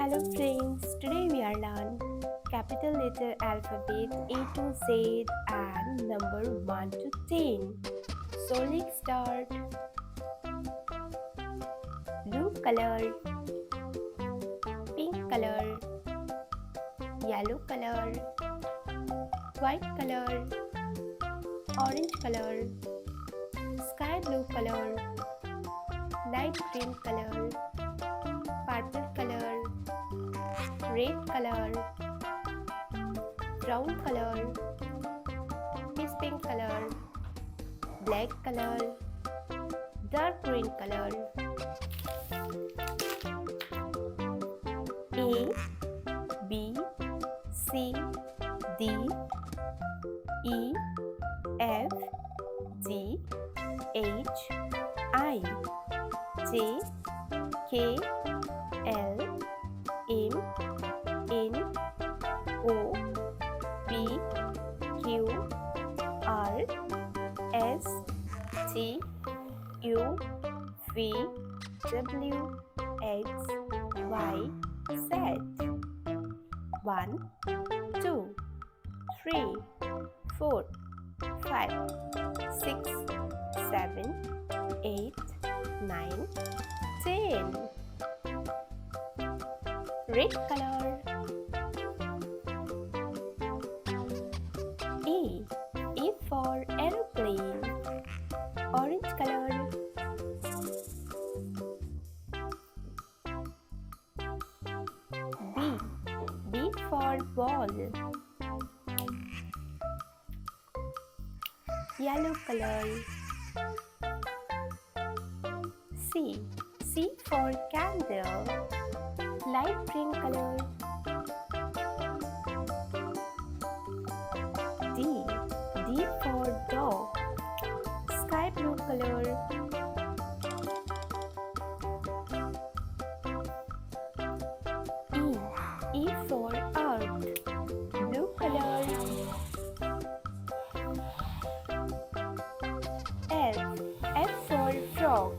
Hello friends, today we are learn capital letter alphabet A to Z and number 1 to 10. So let's start. Blue color, pink color, yellow color, white color, orange color, sky blue color, light green color, purple color, red color, brown color, peach pink color, black color, dark green color. A, B, C, D, E, F, G, H, I, J, K, L, M, N, O, P, Q, R, S, T, U, V, W, X, Y, Z. 1, 2, 3, 4, 5, 6, 7, 8, 9, 10. Red color. A for aeroplane. Orange color. B for ball. Yellow color. C for candle. Light green color. D for dog. Sky blue color. E for earth. Blue color. F for frog.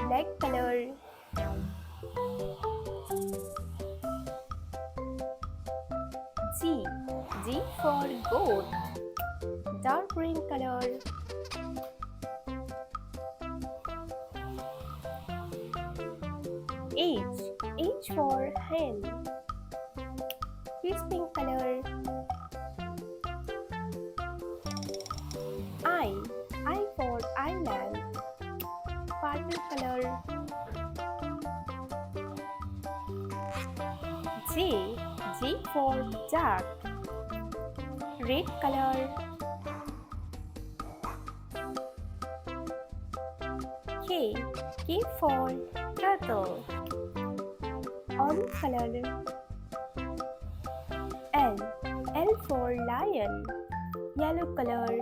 Black color. G for goat. Dark green color. H for hen. Peach pink color. I for island. Purple color. J for duck. Red color. K for turtle. Orange color. L for lion. Yellow color.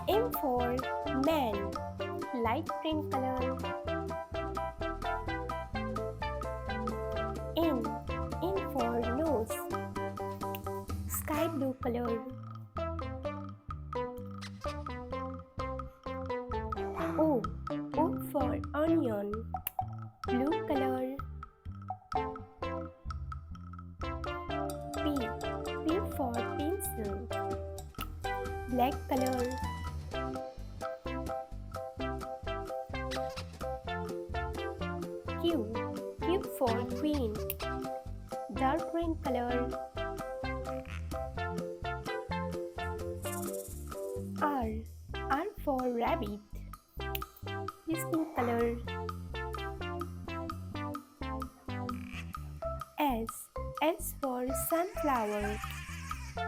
M for man. Light green color. N for nose. Sky blue color. O for onion. Blue color. P for pencil. Black color. Q for queen. Dark green color. R for rabbit. Peach pink color. S for sunflower.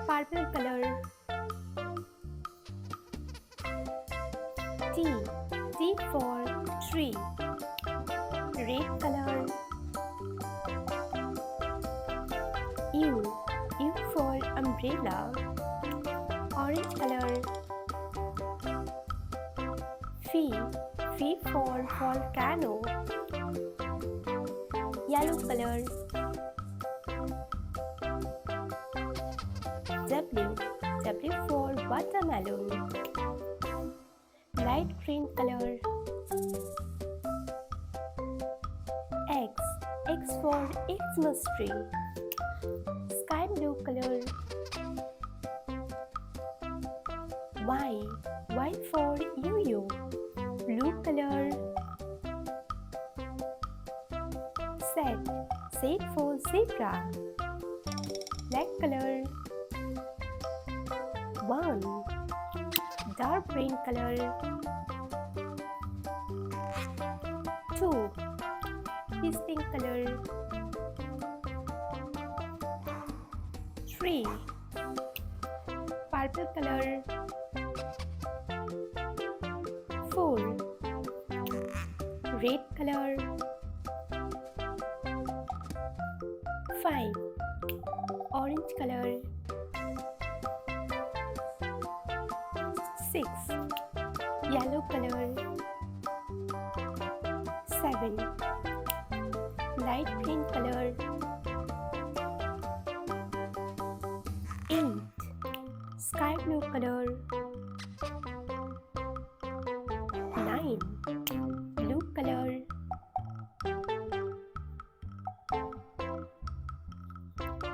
Purple color. T for tree. Red color. U for umbrella. Orange color. V for volcano. Yellow color. W for watermelon. Light green color. X. X for Xmas tree. Sky blue color. Y. Y for yo-yo. Blue color. Z. Z for zebra. Black color. 1. Dark green color. 2. This pink color. 3. Purple color. 4. Red color. 5. Orange color. 6. Yellow color. 7. Light green color. 8. Sky blue color. 9. Blue color.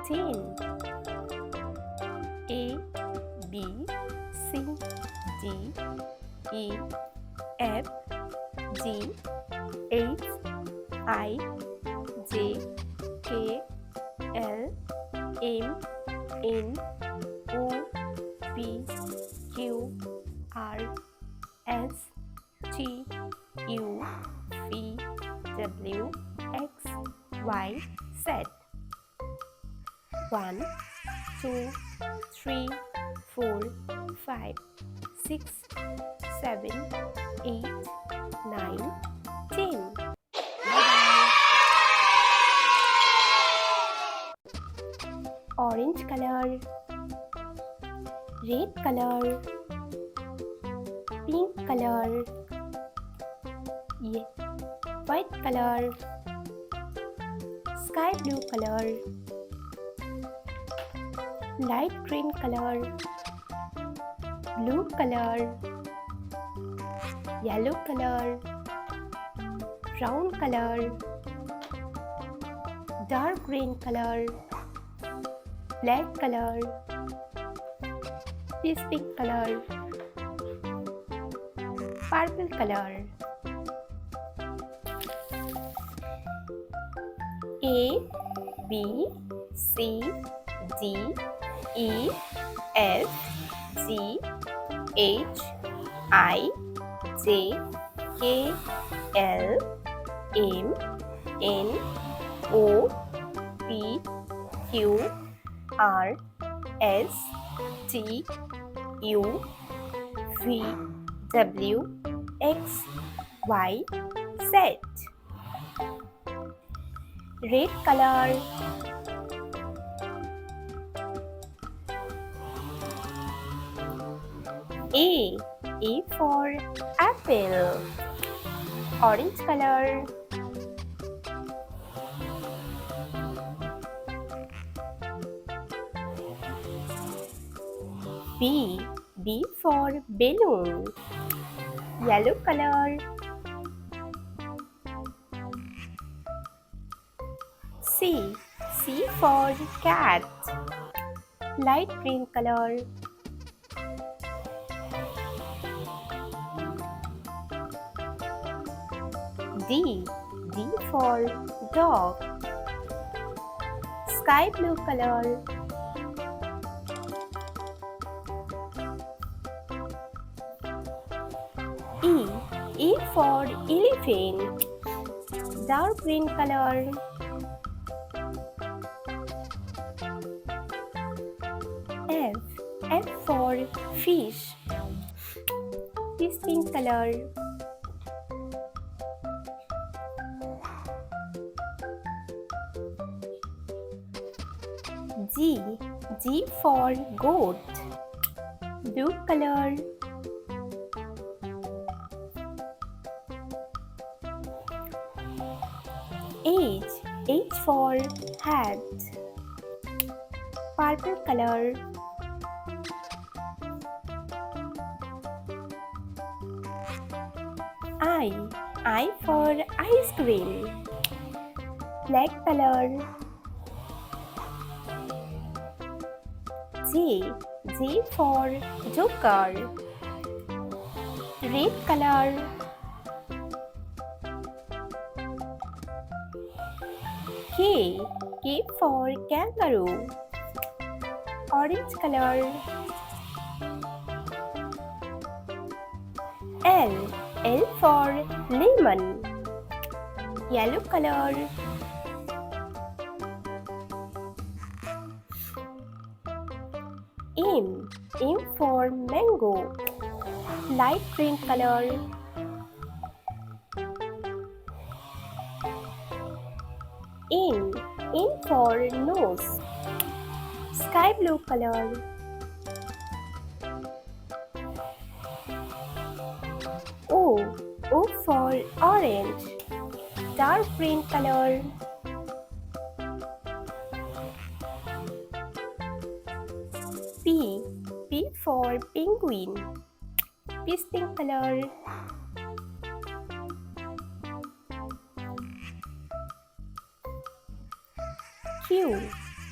10. A, B, C, D, E, F, G, H, I, J, K, L, M, N, O, P, Q, R, S, T, U, V, W, X, Y, Z. 1, 2, 3, 4, 5, 6, 7, 8, 9, 10. Bye-bye. Orange color, red color, pink color, white color, sky blue color, light green color, blue color, yellow color, brown color, dark green color, black color, this pink color, purple color. A, B, C, D, E, F, G, H, I, J, K, L, M, N, O, P, Q, R, S, T, U, V, W, X, Y, Z. Red color, A for apple. Orange color. B for balloon. Yellow color. C for cat. Light green color. D for dog. Sky blue color. E for elephant. Dark green color. F for fish. This pink color. G for goat. Blue color. H for hat. Purple color. I. I for ice cream. Black color. J. J for joker. Red color. K. K for kangaroo. Orange color. L. L for lemon. Yellow color. M. M for mango. Light green color. N. N for nose. Sky blue color. O. O for orange. Dark green color. P. P for penguin. Peach pink color. Q.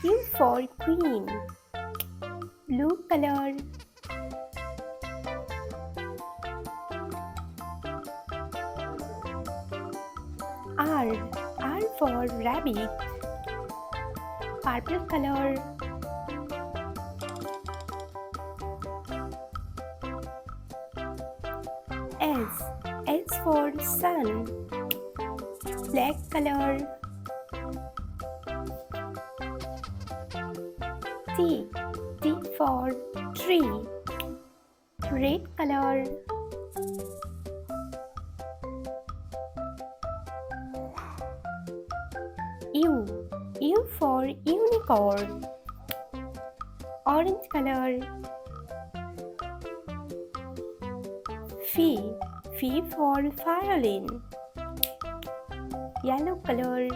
Q for queen. Blue color. R. R for rabbit. Purple color. S. S for sun. Black color. T. T for tree. Red color. U. U for unicorn. Orange color. Phi. Phi for violin. Yellow color.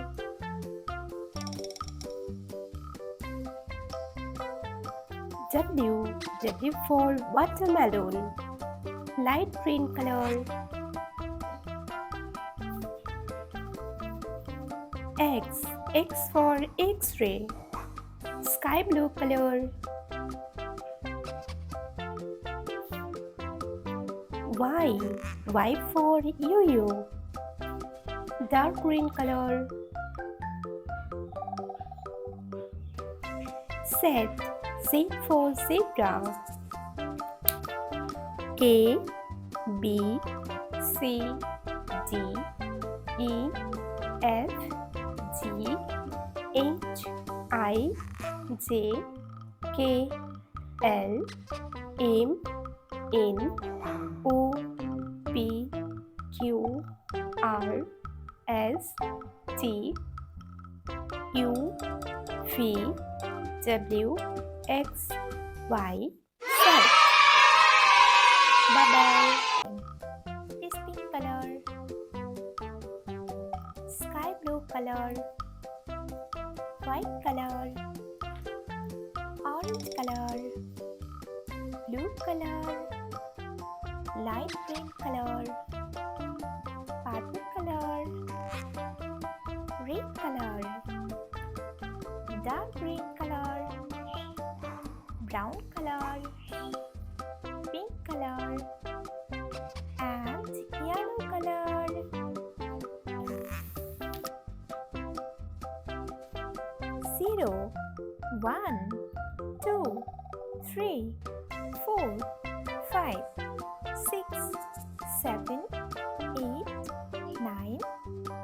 W. W for watermelon. Light green color. X. X for X-ray. Sky blue color. Y. Y for yo-yo. Dark green color. Z. Z for zebra. A, B, C, D, E, F, G, H, I, J, K, L, M, N, O, P, Q, R, S, T, U, V, W, X, Y, Z. Bye bye. This pink color, sky blue color, white color, orange color, blue color, light green color, purple color, red color, dark green color, brown color, pink color, and yellow color. Zero, 1, 2, 3, 4, 5, 6, 7, 8, 9,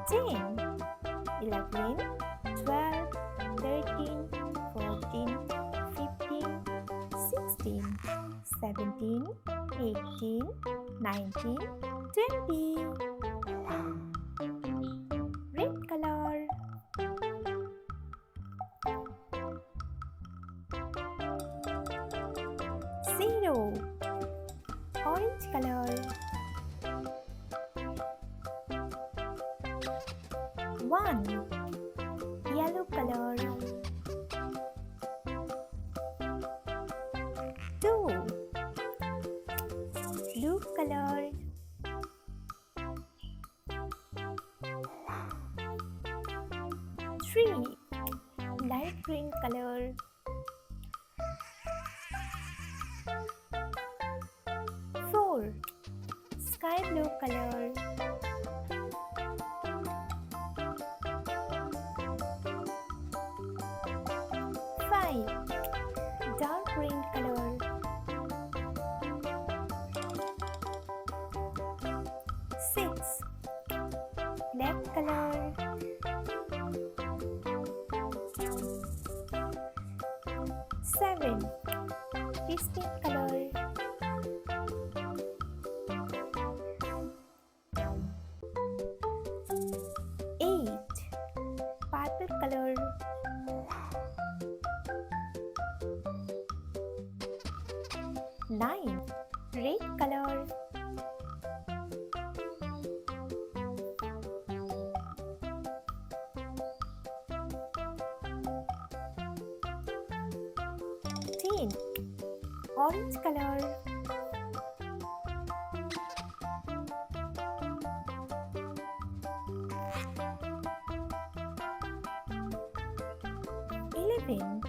10, 11, 12, 13, 14, 15, 16, 17, 18, 19, 20. Red color. Zero. Orange color. 1. Yellow color. 2. Blue color. 3. Light green color. 4. Sky blue color. 5. Dark green color. 6. Black color. 7. Piston color. 8. Purple color. 9. Red color. 10. Orange color. 11.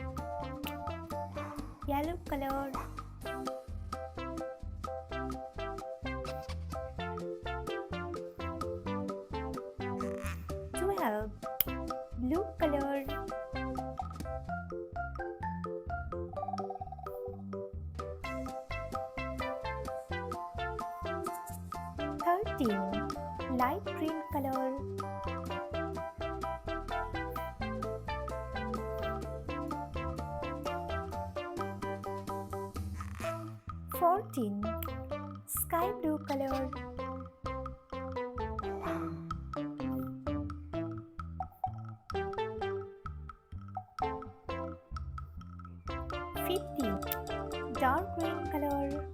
Yellow color. 12. Blue color. 13. Light green color. 14. Sky blue color. 15. Dark green color.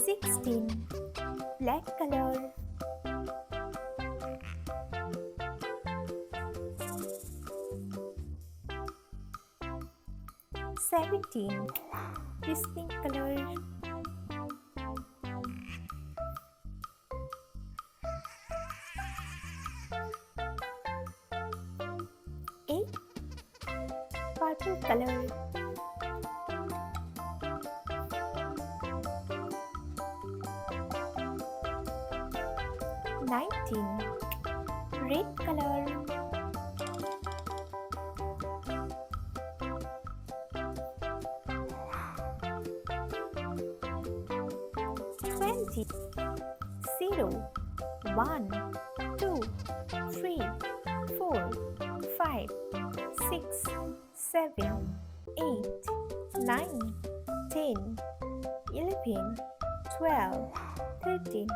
16. Black color. 17. Pink color. 8. Purple color. 19. Red color. 20. 0. 1, 2, 3, 4, 5, 6, 7, 8, 9, 10, 11, 12, 13,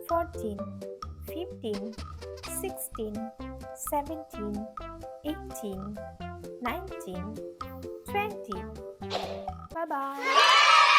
14, 15, 16, 17, 18, 19, 20. Bye bye.